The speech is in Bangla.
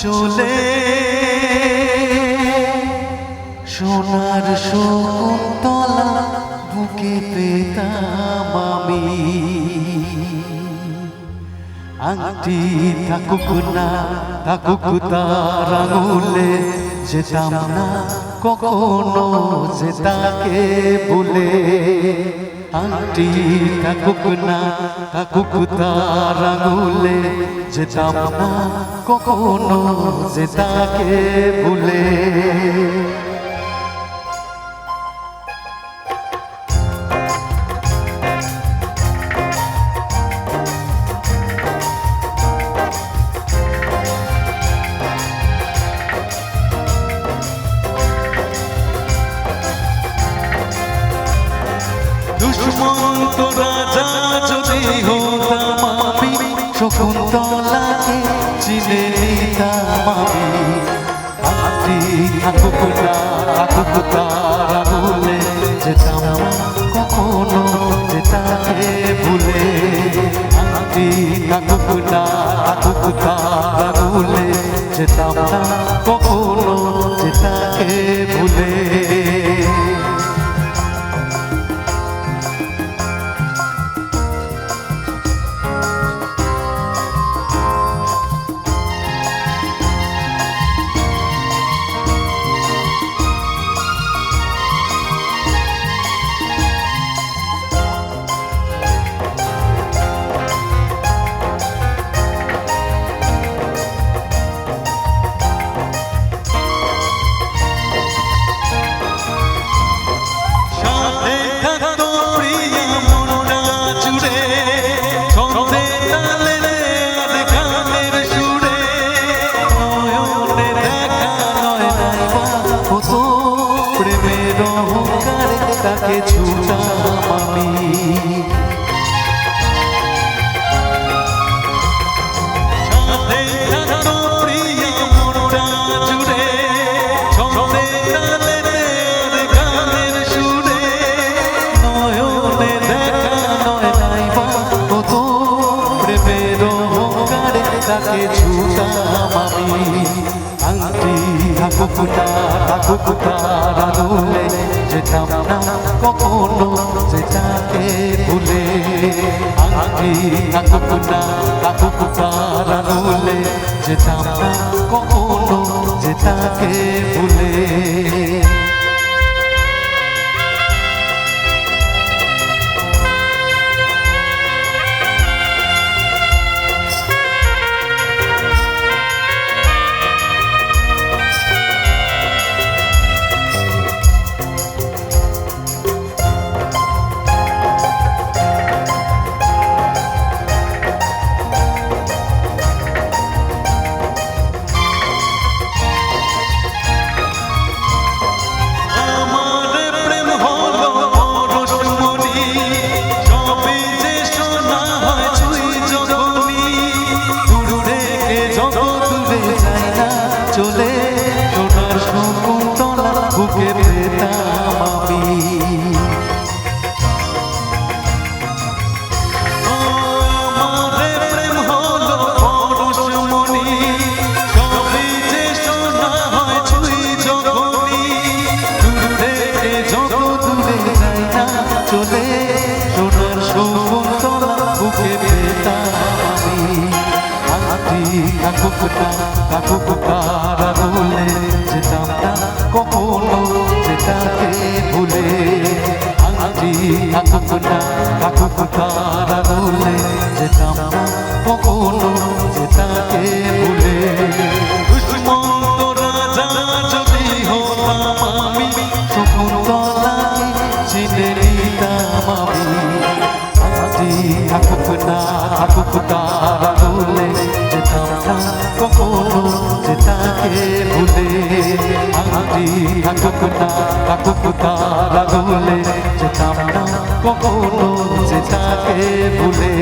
চলে সোনার শকুন্তলা বুকে পেতাম আমি আংটি থাকুক না থাকুক তার আঙুলে যেতাম না কখনো যে তাকে ভুলে আংটি থাকুক না থাকুক তার আঙুলে যেতাম না কখনো যে তাকে ভুলে দুষ্মন্ত রাজা যদি হতাম আমি শকুন্তলাকে চিনে নিতাম আমি আংটি থাকুক না থাকুক তার আঙুলে যেতাম না কখনো যে তাকে ভুলে আংটি থাকুক না থাকুক তার আঙুলে যেতাম না কখনো যে তাকে ভুলে তাকে ছুটাম আমি সাথে থাকো প্রিয়া মনটা জুড়ে ছন্দে তালে গানের সুরে নয়নে দেখা নয় নাইবা কত প্রেমের অহংকারে তাকে ছুটাম আমি আংটি থাকুক না থাকুক তার আঙুলে যেতাম না কখনো যে তাকে ভুলে আংটি থাকুক না থাকুক তার আঙুলে যেতাম না কখনো যে তাকে ভুলে চলে সোনার শকুন্তলা বুকে পেতাম আমি আমাদের প্রেম হলো পরশমণি সবই যে সোনা হয় ছুঁই যখনই দূরে যত দূরে যাই না চলে সোনার শকুন্তলা বুকে পেতাম আমি আংটি থাকুক না থাকুক তার আঙুলে যেতাম না কখনো যে তাকে ভুলে আংটি থাকুক না থাকুক তার আঙুলে যেতাম না কখনো যে তাকে ভুলে দুষ্মন্ত রাজা যদি হতাম আমি শকুন্তলাকে চিনে নিতাম আমি আংটি থাকুক না থাকুক তার আঙুলে যেতাম না কখনো যে তাকে ভুলে আংটি থাকুক না থাকুক তার আঙুলে যেতাম না কখনো যে তাকে ভুলে